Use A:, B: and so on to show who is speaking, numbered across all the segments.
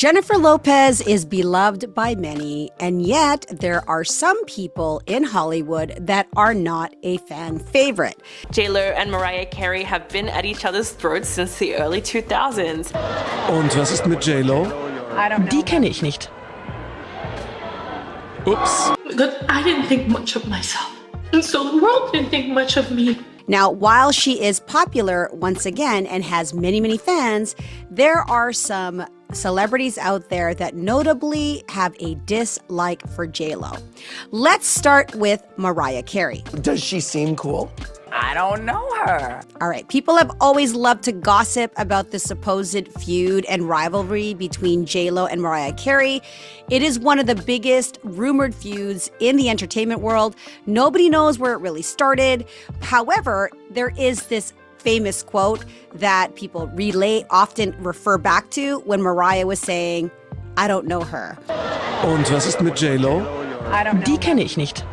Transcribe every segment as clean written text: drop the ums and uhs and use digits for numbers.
A: Jennifer Lopez is beloved by many, and yet there are some people in Hollywood that are not a fan favorite.
B: J.Lo and Mariah Carey have been at each other's throats since the early 2000s.
C: Und was ist mit J.Lo?
D: Die kenne ich nicht.
C: Ups.
E: I didn't think much of myself, and so the world didn't think much of me.
A: Now, while she is popular once again and has many, many fans, there are some celebrities out there that notably have a dislike for J.Lo. Let's start with Mariah Carey.
F: Does she seem cool?
D: I don't know her.
A: All right, people have always loved to gossip about the supposed feud and rivalry between J.Lo and Mariah Carey. It is one of the biggest rumored feuds in the entertainment world. Nobody knows where it really started. However, there is this famous quote that people often refer back to when Mariah was saying, "I don't know her."
C: Und was ist mit J.Lo?
D: Die kenne ich nicht.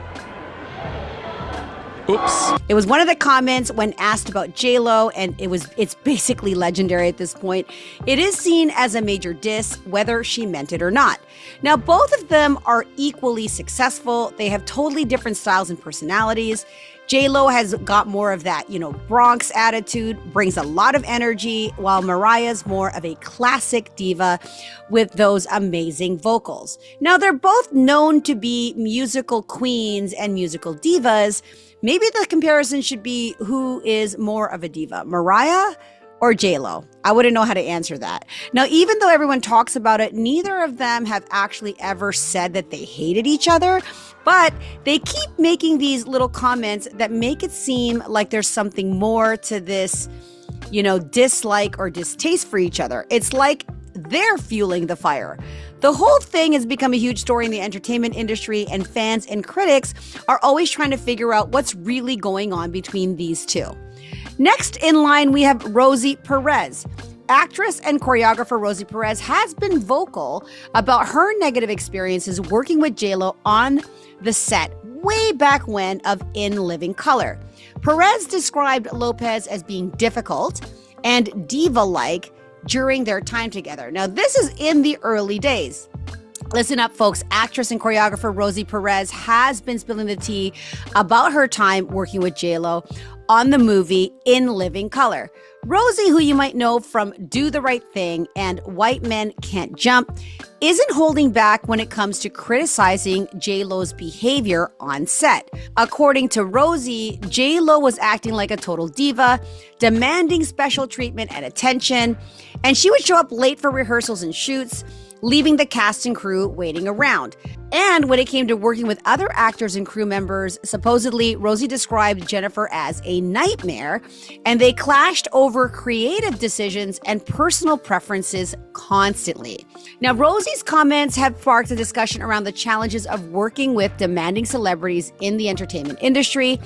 C: Oops.
A: It was one of the comments when asked about J.Lo, and it's basically legendary at this point. It is seen as a major diss, whether she meant it or not. Now, both of them are equally successful. They have totally different styles and personalities. J.Lo has got more of that, Bronx attitude, brings a lot of energy, while Mariah's more of a classic diva with those amazing vocals. Now, they're both known to be musical queens and musical divas. Maybe the comparison should be who is more of a diva, Mariah or J.Lo? I wouldn't know how to answer that. Now, even though everyone talks about it, neither of them have actually ever said that they hated each other, but they keep making these little comments that make it seem like there's something more to this, dislike or distaste for each other. It's like they're fueling the fire. The whole thing has become a huge story in the entertainment industry, and fans and critics are always trying to figure out what's really going on between these two. Next in line, we have Rosie Perez. Actress and choreographer Rosie Perez has been vocal about her negative experiences working with J.Lo on the set way back when of In Living Color. Perez described Lopez as being difficult and diva-like during their time together. Now, this is in the early days. Listen up, folks. Actress and choreographer Rosie Perez has been spilling the tea about her time working with J.Lo on the movie In Living Color. Rosie, who you might know from Do the Right Thing and White Men Can't Jump, isn't holding back when it comes to criticizing J.Lo's behavior on set. According to Rosie, J.Lo was acting like a total diva, demanding special treatment and attention, and she would show up late for rehearsals and shoots, leaving the cast and crew waiting around. And when it came to working with other actors and crew members, supposedly Rosie described Jennifer as a nightmare, and they clashed over creative decisions and personal preferences constantly. Now, Rosie's comments have sparked a discussion around the challenges of working with demanding celebrities in the entertainment industry,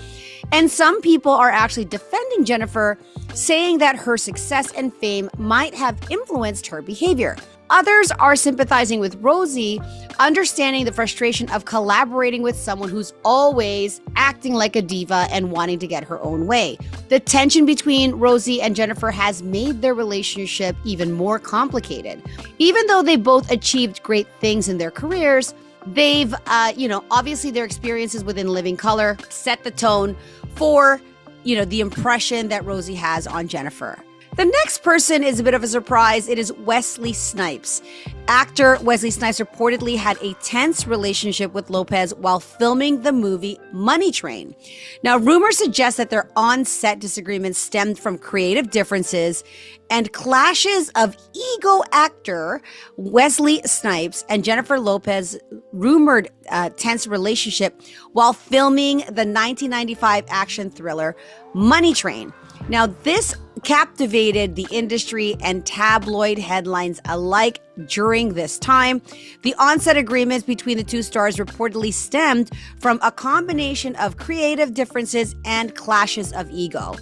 A: and some people are actually defending Jennifer, saying that her success and fame might have influenced her behavior. Others are sympathizing with Rosie, understanding the frustration of collaborating with someone who's always acting like a diva and wanting to get her own way. The tension between Rosie and Jennifer has made their relationship even more complicated. Even though they both achieved great things in their careers, they've, obviously their experiences within Living Color set the tone for, the impression that Rosie has on Jennifer. The next person is a bit of a surprise. It is Wesley Snipes. Actor Wesley Snipes reportedly had a tense relationship with Lopez while filming the movie Money Train. Now, rumors suggest that their on-set disagreements stemmed from creative differences and clashes of ego. Actor Wesley Snipes and Jennifer Lopez rumored tense relationship while filming the 1995 action thriller Money Train. Now, this captivated the industry and tabloid headlines alike during this time. The on-set agreements between the two stars reportedly stemmed from a combination of creative differences and clashes of ego.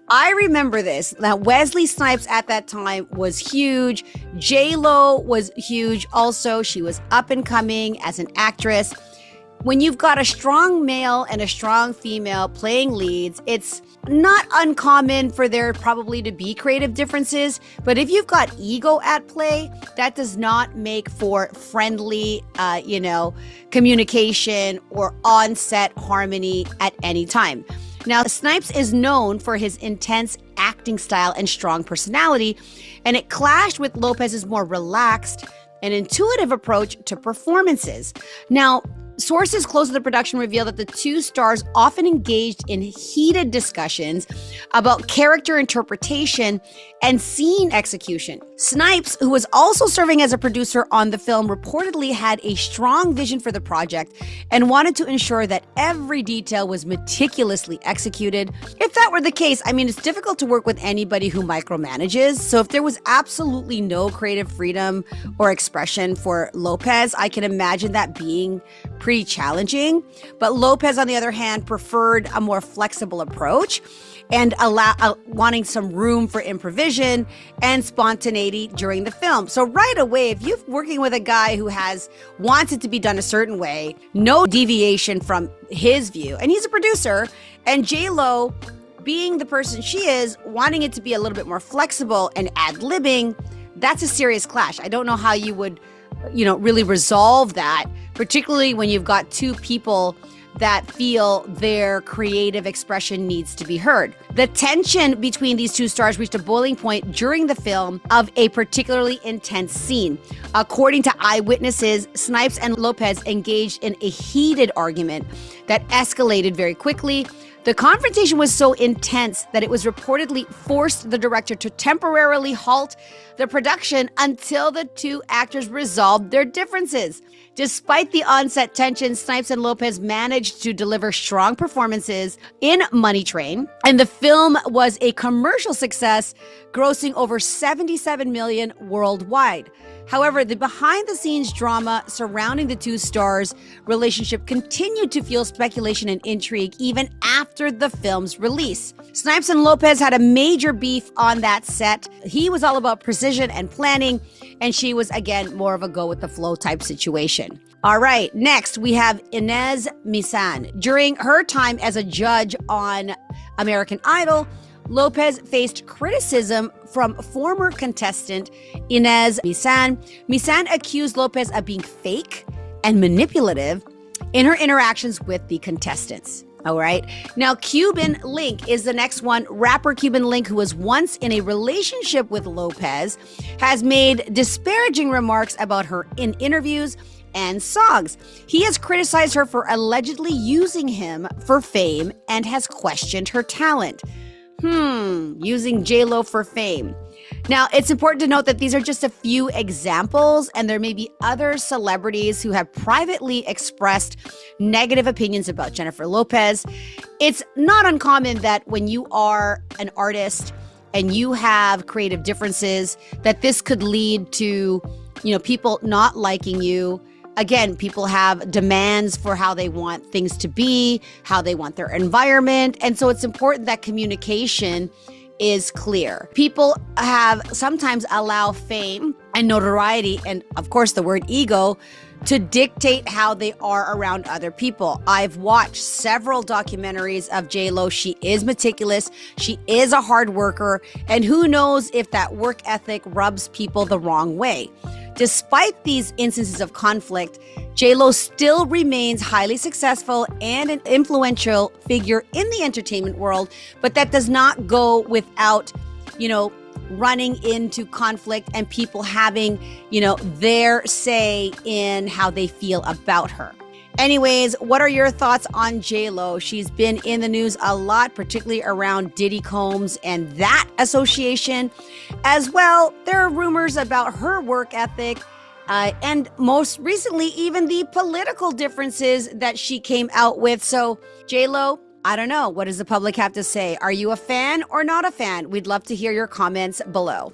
A: I remember this. Now, Wesley Snipes at that time was huge. J.Lo was huge also. She was up and coming as an actress. when you've got a strong male and a strong female playing leads, it's not uncommon for there probably to be creative differences. But if you've got ego at play, that does not make for friendly, communication or on-set harmony at any time. Now, Snipes is known for his intense acting style and strong personality, and it clashed with Lopez's more relaxed and intuitive approach to performances. Now, sources close to the production reveal that the two stars often engaged in heated discussions about character interpretation and scene execution. Snipes, who was also serving as a producer on the film, reportedly had a strong vision for the project and wanted to ensure that every detail was meticulously executed. If that were the case, it's difficult to work with anybody who micromanages. So if there was absolutely no creative freedom or expression for Lopez, I can imagine that being pretty challenging. But Lopez, on the other hand, preferred a more flexible approach and wanting some room for improvisation and spontaneity during the film. So right away, if you're working with a guy who wants it to be done a certain way, no deviation from his view, and he's a producer, and J-Lo, being the person she is, wanting it to be a little bit more flexible and ad-libbing, that's a serious clash. I don't know how you would, really resolve that, particularly when you've got two people that feel their creative expression needs to be heard. The tension between these two stars reached a boiling point during the film of a particularly intense scene. According to eyewitnesses, Snipes and Lopez engaged in a heated argument that escalated very quickly. The confrontation was so intense that it was reportedly forced the director to temporarily halt the production until the two actors resolved their differences. Despite the on-set tension, Snipes and Lopez managed to deliver strong performances in Money Train, and the film was a commercial success, grossing over $77 million worldwide. However, the behind-the-scenes drama surrounding the two stars' relationship continued to fuel speculation and intrigue even after the film's release. Snipes and Lopez had a major beef on that set. He was all about precision and planning, and she was, again, more of a go-with-the-flow type situation. All right, next we have Inez Misan. During her time as a judge on American Idol, Lopez faced criticism from former contestant Inez Misan. Misan accused Lopez of being fake and manipulative in her interactions with the contestants. All right. Now, Cuban Link is the next one. Rapper Cuban Link, who was once in a relationship with Lopez, has made disparaging remarks about her in interviews and songs. He has criticized her for allegedly using him for fame and has questioned her talent. Using J-Lo for fame. Now, it's important to note that these are just a few examples, and there may be other celebrities who have privately expressed negative opinions about Jennifer Lopez. It's not uncommon that when you are an artist and you have creative differences, that this could lead to, people not liking you. Again, people have demands for how they want things to be, how they want their environment. And so it's important that communication is clear. People have sometimes allow fame and notoriety, and of course the word ego, to dictate how they are around other people. I've watched several documentaries of J-Lo. She is meticulous. She is a hard worker. And who knows if that work ethic rubs people the wrong way. Despite these instances of conflict, J-Lo still remains highly successful and an influential figure in the entertainment world, but that does not go without, running into conflict and people having, their say in how they feel about her. Anyways, what are your thoughts on J-Lo? She's been in the news a lot, particularly around Diddy Combs and that association. As well, there are rumors about her work ethic and most recently, even the political differences that she came out with. So, J-Lo, I don't know. What does the public have to say? Are you a fan or not a fan? We'd love to hear your comments below.